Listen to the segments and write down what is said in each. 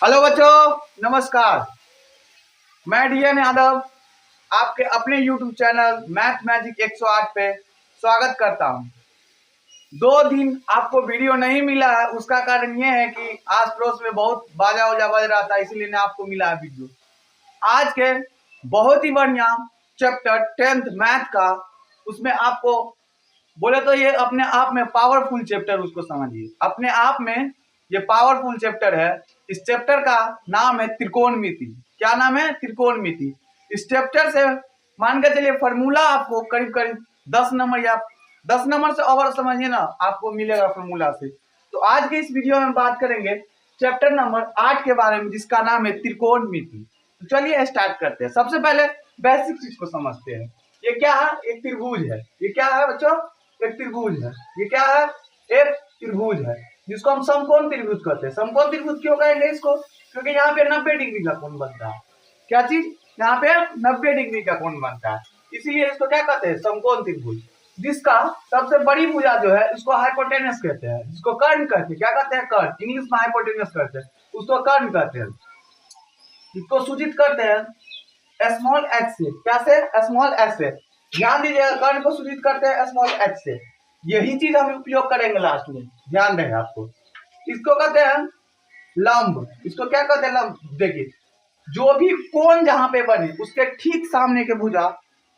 Hello बच्चों, नमस्कार। मैं डीएन यादव आपके अपने YouTube चैनल मैथ मैजिक 108 पे स्वागत करता हूं। 2 दिन आपको वीडियो नहीं मिला है, उसका कारण ये है कि आस पड़ोस में बहुत बाजा उजा बज रहा था, इसीलिए नहीं आपको मिला है वीडियो। आज के बहुत ही बढ़िया चैप्टर 10th मैथ का, उसमें आपको बोले तो ये अपने आप में पावरफुल चैप्टर, उसको समझिए अपने आप में ये पावरफुल चैप्टर है। इस चैप्टर का नाम है त्रिकोणमिति। क्या नाम है? त्रिकोणमिति। इस चैप्टर से मान के चलिए फार्मूला आपको करीब करीब 10 नंबर या 10 नंबर से ओवर समझिए ना, आपको मिलेगा फार्मूला से। तो आज के इस वीडियो में बात करेंगे चैप्टर नंबर 8 के बारे में, जिसका नाम है त्रिकोणमिति। तो चलिए स्टार्ट करते हैं। सबसे पहले बेसिक चीज को समझते हैं। ये क्या है? एक त्रिभुज है। ये क्या है बच्चों? एक त्रिभुज है। ये क्या है? एक त्रिभुज है, जिसको हम समकोण त्रिभुज कहते हैं। समकोण त्रिभुज क्यों कहेंगे इसको? क्योंकि यहाँ पे 90 डिग्री का कोण बनता है। क्या चीज? यहाँ पे 90 डिग्री का कोण बनता है, इसीलिए इसको क्या कहते हैं? समकोण त्रिभुज। जिसका सबसे बड़ी भुजा जो है उसको हाइपोटेनस कहते हैं, जिसको कर्ण कहते हैं। क्या कहते हैं? कर्ण। इंग्लिश में हाइपोटेनस कहते हैं, उसको कर्ण कहते हैं। इसको सूचित करते हैं स्मॉल एच से। क्या से? स्मॉल एच से। ध्यान दीजिएगा, कर्ण को सूचित करते हैं स्मॉल एच से। यही चीज हम उपयोग करेंगे लास्ट में, ध्यान रहे आपको। इसको कहते हैं लंब। इसको क्या कहते हैं? लंब। देखिए, जो भी कोण जहां पे बने उसके ठीक सामने के भुजा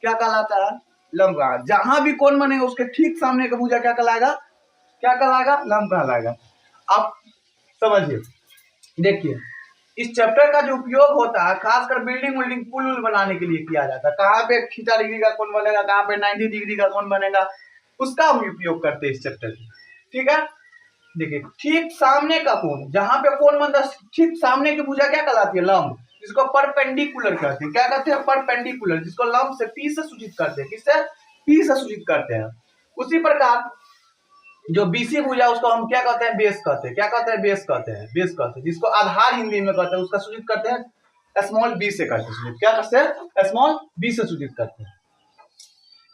क्या कहलाता है? लंब। जहां भी कोण बनेगा उसके ठीक सामने का भुजा क्या कहलाएगा? क्या कहलाएगा? लंब कहलाएगा। आप समझिए, देखिए इस चैप्टर का जो उपयोग होता है खासकर बिल्डिंग विल्डिंग पुल वुल बनाने के लिए किया जाता है। कहाँ पे थीटा डिग्री का कोण बनेगा, कहाँ पे 90 डिग्री का कोण बनेगा, उसका हम उपयोग करते हैं इस चैप्टर में। ठीक है, देखिए ठीक सामने का कोण, जहां पे कोण बनता है ठीक सामने की भुजा क्या कहलाती है? लंब। जिसको परपेंडिकुलर कहते हैं। क्या कहते हैं? परपेंडिकुलर। जिसको लंब से पी से सूचित करते हैं। किससे? पी से सूचित करते हैं। उसी प्रकार जो बीसी भुजा उसको हम क्या कहते हैं? बेस कहते हैं। क्या कहते हैं? बेस कहते हैं। बेस कहते हैं। जिसको आधार हिंदी में कहते हैं, उसका सूचित करते हैं स्मॉल बी से करते हैं। क्या करते हैं? स्मॉल बी से सूचित करते हैं।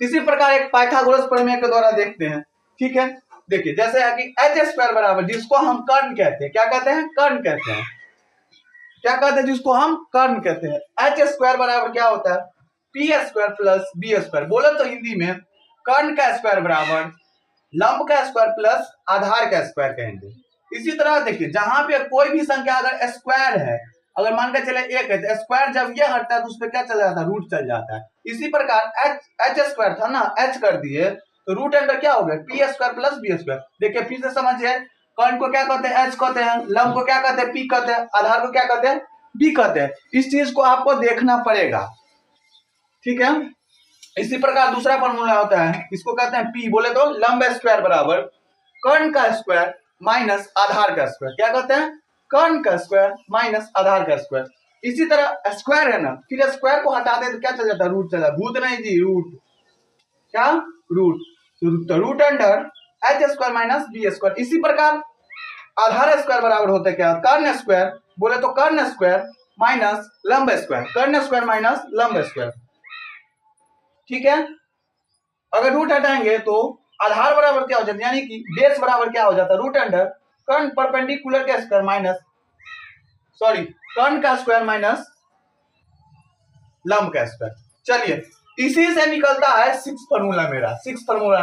इसी प्रकार एक पाइथागोरस प्रमेय के द्वारा देखते हैं। ठीक है, देखिए जैसे है कि एच स्क्वायर बराबर, जिसको हम कर्ण कहते हैं। क्या कहते हैं? कर्ण कहते हैं। क्या कहते हैं? जिसको हम कर्ण कहते हैं। एच स्क्वायर बराबर क्या होता है? P square plus b square. बोले तो हिंदी में कर्ण का स्क्वायर बराबर लंब का स्क्वायर प्लस आधार का स्क्वायर कहेंगे। इसी तरह देखिए, जहां पे कोई भी संख्या अगर स्क्वायर है, अगर मान के चले एक है, तो स्क्वायर जब ये हटता है तो उसपे क्या चल जाता है? रूट चल जाता है। इसी प्रकार एच स्क्वायर था ना, एच कर दिए तो रूट अंडर क्या हो गया? P square plus b square. देखिए फिर से समझिए, कर्ण को क्या कहते हैं? एच कहते हैं। लंब को क्या कहते हैं? पी कहते हैं। आधार को क्या कहते हैं? बी कहते हैं। इस चीज को आपको देखना पड़ेगा। ठीक है, इसी प्रकार दूसरा फॉर्मूला होता है, इसको कहते हैं पी। बोले तो लंब स्क्वायर बराबर कर्ण का स्क्वायर माइनस आधार का स्क्वायर। क्या कहते हैं? कर्ण का स्क्वायर माइनस आधार का स्क्वायर। इसी तरह स्क्वायर है ना, फिर स्क्वायर को हटाते हैं तो क्या चल जाता है? रूट चल जाता है। भूत नहीं जी, रूट। क्या? रूट। तो root under h square minus b square. इसी प्रकार आधार स्क्वायर बराबर होता है क्या? कर्ण स्क्वायर। बोले तो कर्ण स्क्वायर माइनस लंब स्क्वायर। कर्ण स्क्वायर माइनस लंब स्क्वायर। ठीक है, अगर रूट हटाएंगे तो आधार बराबर क्या हो जाता है? यानी कि बेस बराबर क्या हो जाता है? रूट अंडर कर्ण परपेंडिकुलर का स्क्वायर माइनस कर्ण का स्क्वायर माइनस लंब का स्क्वायर। चलिए, इसी से निकलता है 6 फॉर्मूला मेरा। 6 फॉर्मूला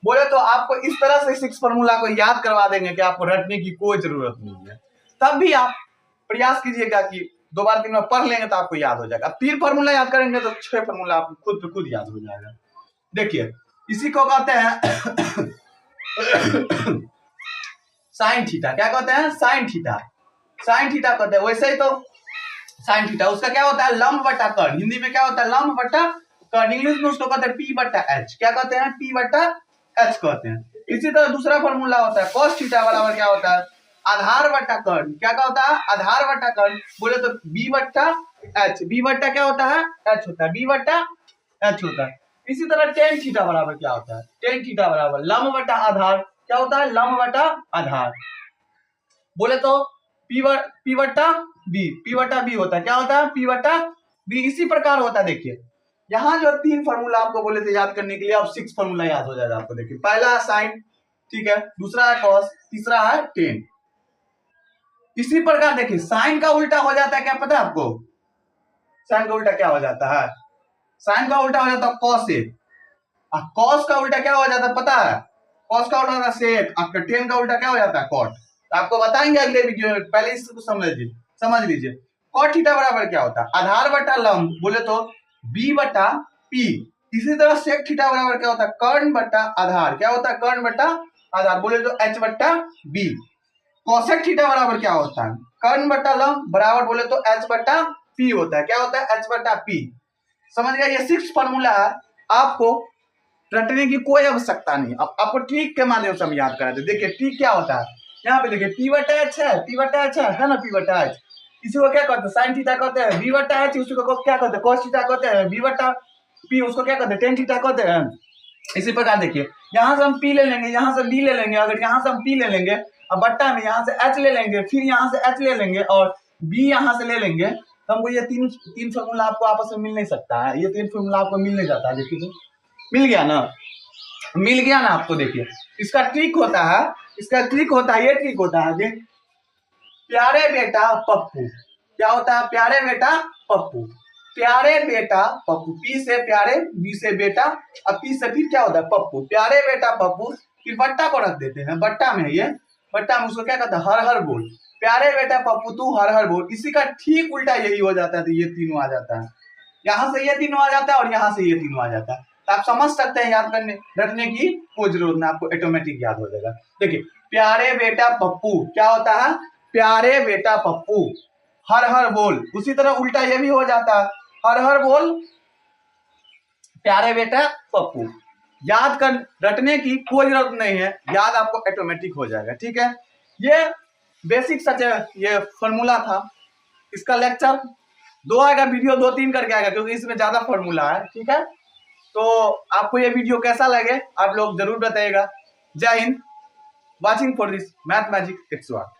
बोले तो आपको इस तरह से 6 फॉर्मूला को याद करवा देंगे कि आपको रटने की कोई जरूरत नहीं है। तब भी आप प्रयास कीजिएगा कि 2 बार 3 बार पढ़ लेंगे तो आपको याद हो जाएगा। अब 3 फॉर्मूला याद करेंगे तो 6 फॉर्मूला आपको खुद पे खुद याद हो जाएगा। देखिए, इसी को कहते हैं साइन थीटा। क्या कहते हैं? Sine theta. साइन थीटा कहते हैं। वैसे ही तो साइन थीटा उसका क्या होता है? लंब बटा कर्ण। हिंदी में क्या होता है? लंब बटा कर्ण। इंग्लिश में उसको कहते हैं पी बटा एच। क्या कहते हैं? पी बटा एच कहते हैं। इसी तरह दूसरा फॉर्मूला होता है कॉस थीटा बराबर क्या होता है? आधार बटा कर्ण। क्या होता है? आधार बटा कर्ण। बोले तो बी बटा एच। बी बटा क्या होता है? एच होता है। बी बटा एच होता है। इसी तरह टेन थीटा बराबर क्या होता है? टेन थीटा बराबर लंब बटा आधार। क्या होता है? लंब बटा आधार। बोले तो पी बटा बी। पी बटा बी होता है। क्या होता है? पी बटा बी। इसी प्रकार होता है। देखिए यहाँ जो 3 फॉर्मूला आपको बोले थे याद करने के लिए, अब 6 फॉर्मूला याद हो जाएगा आपको। देखिए पहला है साइन, ठीक है, दूसरा है कॉस, तीसरा है टेन। इसी प्रकार देखिए साइन का उल्टा हो जाता है, क्या पता है आपको? साइन का उल्टा क्या हो जाता है? साइन का उल्टा हो जाता है कॉस ए। कॉस का उल्टा क्या हो जाता है पता है? कॉस का उल्टा होता है सेक। आपका टेन का उल्टा क्या हो जाता है? कॉट। तो आपको बताएंगे अगले वीडियो में, पहले इसको समझ लीजिए। कॉट थीटा बराबर क्या होता है? आधार बटा लंब बोले तो बी बटा पी। इसी तरह सेक थीटा बराबर क्या होता है? कर्ण बटा आधार। क्या होता है? कर्ण बटा आधार बोले तो एच बटा बी। कॉसेक थीटा बराबर क्या होता है? कर्ण बटा लंब बराबर बोले तो एच बटा पी होता है। क्या होता है? एच बटा पी। समझ गया? ये 6 फॉर्मूला है, आपको रटने की कोई आवश्यकता नहीं। अब आपको ट्रिक के माध्यम से हम याद कराते। देखिए ट्रिक क्या होता है, यहाँ पे देखिए पी बटा एच है, पी बटा एच है ना, पी बटा एच। इसी को क्या कहते हैं? साइन थीटा कहते हैं। बी बटा एच उसको क्या कहते हैं? कॉस थीटा कहते हैं। बी बटा पी उसको क्या कहते हैं? टेन थीटा कहते हैं। इसी प्रकार देखिए यहाँ से हम पी ले लेंगे, यहाँ से बी ले लेंगे, अगर यहाँ से हम पी ले लेंगे और बट्टा में यहाँ से एच ले लेंगे, फिर यहाँ से एच ले लेंगे और बी यहाँ से ले लेंगे, तो हमको ये तीन फॉर्मूला आपको आपस में मिल नहीं सकता है। ये 3 फॉर्मूला आपको मिल नहीं जाता है। देखिए मिल गया ना, मिल गया ना आपको। देखिए इसका ट्रिक होता है, ये ट्रिक होता है देख, प्यारे बेटा पप्पू। क्या होता है? प्यारे बेटा पप्पू। प्यारे बेटा पप्पू, पी से प्यारे, बी से बेटा, अब पी से फिर क्या होता है? पप्पू। प्यारे बेटा पप्पू, फिर बट्टा को रख देते हैं। बट्टा में ये, बट्टा में उसको क्या कहता है? हर हर बोल। प्यारे बेटा पप्पू तू हर हर बोल। इसी का ठीक उल्टा यही हो जाता है, तो ये तीनों आ जाता है। यहाँ से ये तीनों आ जाता है और यहाँ से ये तीनों आ जाता है। तो आप समझ सकते हैं, याद करने रखने की कोई जरूरत नहीं, आपको ऑटोमेटिक याद हो जाएगा। देखिए प्यारे बेटा पप्पू क्या होता है? प्यारे बेटा पप्पू हर हर बोल। उसी तरह उल्टा ये भी हो जाता है, हर हर बोल प्यारे बेटा पप्पू। याद कर रटने की कोई जरूरत नहीं है, याद आपको ऑटोमेटिक हो जाएगा। ठीक है, ये बेसिक सच ये फॉर्मूला था। इसका लेक्चर 2 आएगा, वीडियो 2-3 करके आएगा, क्योंकि इसमें ज्यादा फॉर्मूला है। ठीक है, तो आपको ये वीडियो कैसा लगे आप लोग जरूर बताइएगा। जय Hind, watching for this math magic 108।